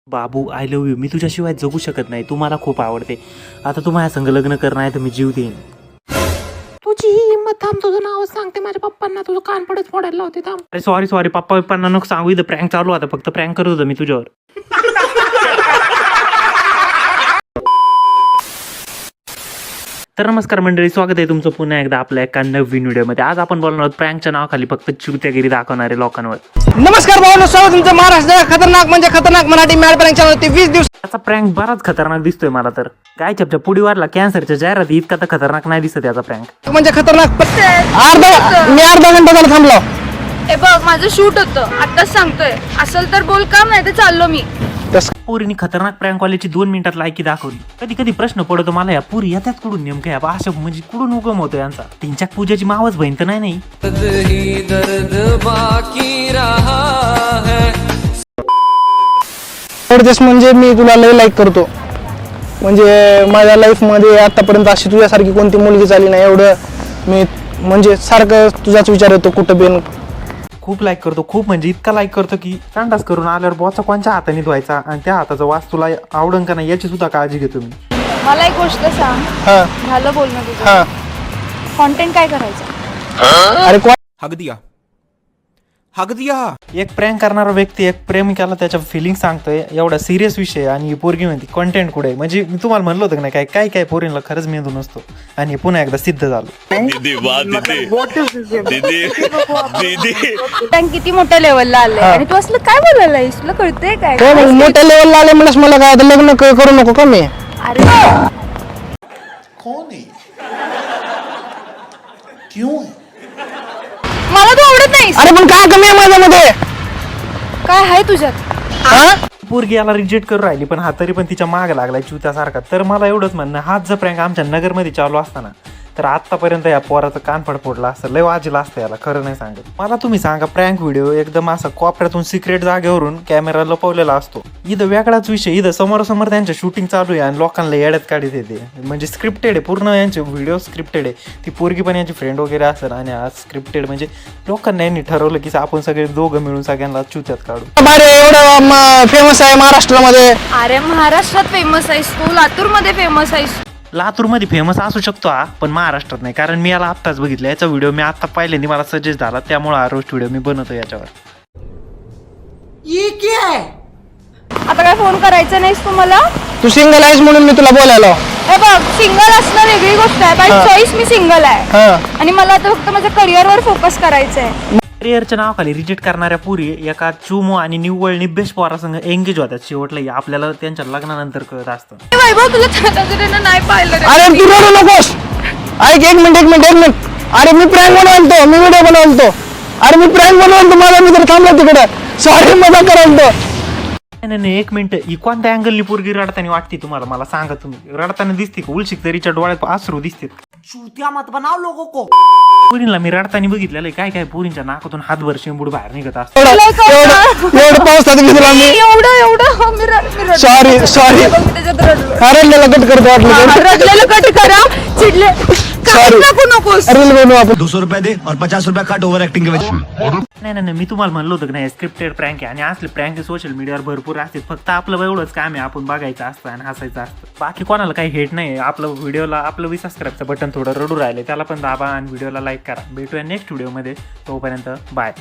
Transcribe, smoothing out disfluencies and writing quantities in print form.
Babu I love you. मी तुझ्याशिवाय जगू शकत नाही. तू मला खूप आवडते. आता तू माझ्या संग लग्न कर, नाही तर मी जीव देईन. तुझी हिंमत. थांब, तुझं नाव सांगते माझ्या पप्पांना. तुझं कान पडत फोडायला होते. थांब. अरे सॉरी पप्पा नको सांगू. इथं प्रँक चालू आता. फक्त प्रँक करत होतो मी तुझ्यावर. तर नमस्कार मंडळी, स्वागत आहे तुमचं पुन्हा एकदा आपल्या एका नवीन व्हिडिओमध्ये. आज आपण बोलणार आहोत प्रँकच्या नावाखाली फक्त चुत्यागिरी दाखवणारे लोकांवर. नमस्कार भावांनो, स्वागत तुमचं महाराष्ट्र खतरनाक म्हणजे खतरनाक मराठी मॅड प्रँक चॅनल. 20 दिवस त्याचा प्रँक बराच खतरनाक दिसतोय मला तर. काय चपच्या पुडीवारला कॅन्सरच्या जाहिराती इतका तर खतरनाक नाही दिसत याचा प्रँक. म्हणजे खतरनाक. अर्धा घंटा झाला थांबलो. ए बघ, माझं शूट होतं, आताच सांगतोय. असेल तर बोल, काम नाही तर चाललो मी. पोरीने खतरनाक प्रँकवाल्याची 2 मिनिटात लायकी दाखवली. कधी कधी प्रश्न पडतो मला, या पुरी येतात कुठून नेमकं? या भाषा म्हणजे कुठून उगम होतो यांचा? त्यांच्या पूजाची मावच बहीण तर नाही. म्हणजे मी तुला लय लाईक करतो. म्हणजे माझ्या लाईफ मध्ये आतापर्यंत अशी तुझ्यासारखी कोणती मुलगी झाली नाही. एवढं मी म्हणजे सारखं तुझाच विचार येतो कुठं बिन. खूप लाईक करतो, खूप म्हणजे इतका लाईक करतो की संडास करून आल्यावर बॉचा कोणच्या हाताने धुवायचा आणि त्या हाताचा वास तुला आवडन का नाही याची सुद्धा काळजी घेतो मी. मला एक गोष्ट सांग. हा झालं बोलणं तुझं. हा. कॉन्टेंट काय करायचं? अरे हक दिया. एक प्रँक करणारा व्यक्ती एक प्रेमिकाला त्याच्या फिलिंग सांगतोय, एवढा सिरियस विषय, आणि ही पोरगी म्हणते कंटेंट कुठे? म्हणजे मी तुम्हाला म्हणलं होतं की नाही, काय काय पोरींना खरंच मेंदू नसतो, आणि हे पुन्हा एकदा सिद्ध झालं. पण किती मोठ्या लेवलला आले आणि तू असलं काय बोलायला आहेस? तुला कळतंय काय? काय मग मोठ्या लेवलला आले म्हणून मला काय आता लग्न करू नको का मी? अरे कौन है? क्यों है? मला तू आवडत नाहीस. अरे पण काय कमी आहे माझ्यामध्ये? काय आहे तुझ्यात? हा? पोरगी याला रिजेक्ट करून राहिली, पण हा तरी पण तिच्या माग लागलाय चुत्यासारखा. तर मला एवढंच म्हणणं, हाच जर प्रँक आमच्या नगरमध्ये चालू असताना तर आतापर्यंत या पोराचं कानफड फोडला असतं, लय वाजला असतं याला. खरं नाही सांगत. मला तुम्ही सांगा, प्रँक व्हिडिओ एकदम असा कोपऱ्यातून सिक्रेट जागेवरून कॅमेरा लपवलेला असतो. इथं वेगळाच विषय. इथं समोरासमोर त्यांच्या शूटिंग चालू आहे आणि लोकांना येड्यात काढीत येते. म्हणजे स्क्रिप्टेड आहे पूर्ण, यांचे व्हिडिओ स्क्रिप्टेड आहे. ती पोरगी पण यांची फ्रेंड वगैरे असेल आणि आज स्क्रिप्टेड. म्हणजे लोकांना यांनी ठरवलं की आपण सगळे दोघं मिळून सगळ्यांना चुत्यात काढू. अरे एवढं फेमस आहे महाराष्ट्रामध्ये. अरे महाराष्ट्रात फेमस आहेस तू, लातूर मध्ये फेमस आहेस. लातूरमध्ये फेमस असू शकतो हा, पण महाराष्ट्रात नाही. कारण मी याला आत्ताच बघितलं. याचा व्हिडिओ मी आत्ता पहिल्यांदा मला सजेस्ट झाला, त्यामुळे हा रोस्ट व्हिडिओ मी बनवतो याच्यावर. आता काय फोन करायचा नाहीस तू मला? तू सिंगल आहेस म्हणून मी तुला बोलायला. हे बघ, सिंगल असणं वेगळी गोष्ट आहे. बाय चॉईस मी सिंगल आहे हा. आणि मला आता फक्त माझ्या करिअरवर फोकस करायचं आहे. करिअरच्या नावाखाली रिजेक्ट करणाऱ्या पुरी एका चुमो आणि निव्वळ निब्बेश पोरासंग एंगेज होतात. शेवटला आपल्याला त्यांच्या लग्नानंतर कळत असतं. हे वैभव, तुझ्या नजरेनं नाही पाहिलं रे. अरे तू रडू नकोस. ऐक, एक मिनिट. अरे मी प्रँक बनवतो, मी व्हिडिओ बनवतो. अरे मी प्रँक बनवतो, माझा मित्र थांबला तिकडे. सॉरी, मजा करतो. नाही, एक मिनिट. ही कोणत्या अँगलनी पोरगी रडताना वाटते तुम्हाला? मला सांगा, तुम्ही रडताना दिसते का? उलशिक तरीच्या डोळ्यात अश्रू दिसते. चूतिया मत बनाओ लोगों को. पोरींना मी रडताना बघितलेलं. काय पोरींच्या नाकातून हातभर शेंबूड बाहेर निघत असतो. एवढं पावसात भिजला मी. एवढं मी रडले. सॉरी मी त्याच्यात रडलो. रडलेला कट करतो वाटलं. रडलेलं कट करा. चिडले. Sorry. नकोस. रील बनवू आपण. 200 रुपए दे और 50 रुपए काट ओवर एक्टिंग के वजह. नाही, मी तुम्हाला म्हणलं होतं की नाही, स्क्रिप्टेड प्रँक आहे. आणि असले प्रँक सोशल मीडियावर भरपूर असतात. फक्त आपलं एवढंच काम आहे, आपण बघायचं असतं आणि हसायचं असतं. बाकी कोणाला काही हेट नाही. आपलं व्हिडिओला आपलं सबस्क्राईबचं बटन थोडं रडू राहिलं, त्याला पण दाबा आणि व्हिडिओला लाईक करा. भेटूया नेक्स्ट व्हिडिओमध्ये. तोपर्यंत बाय.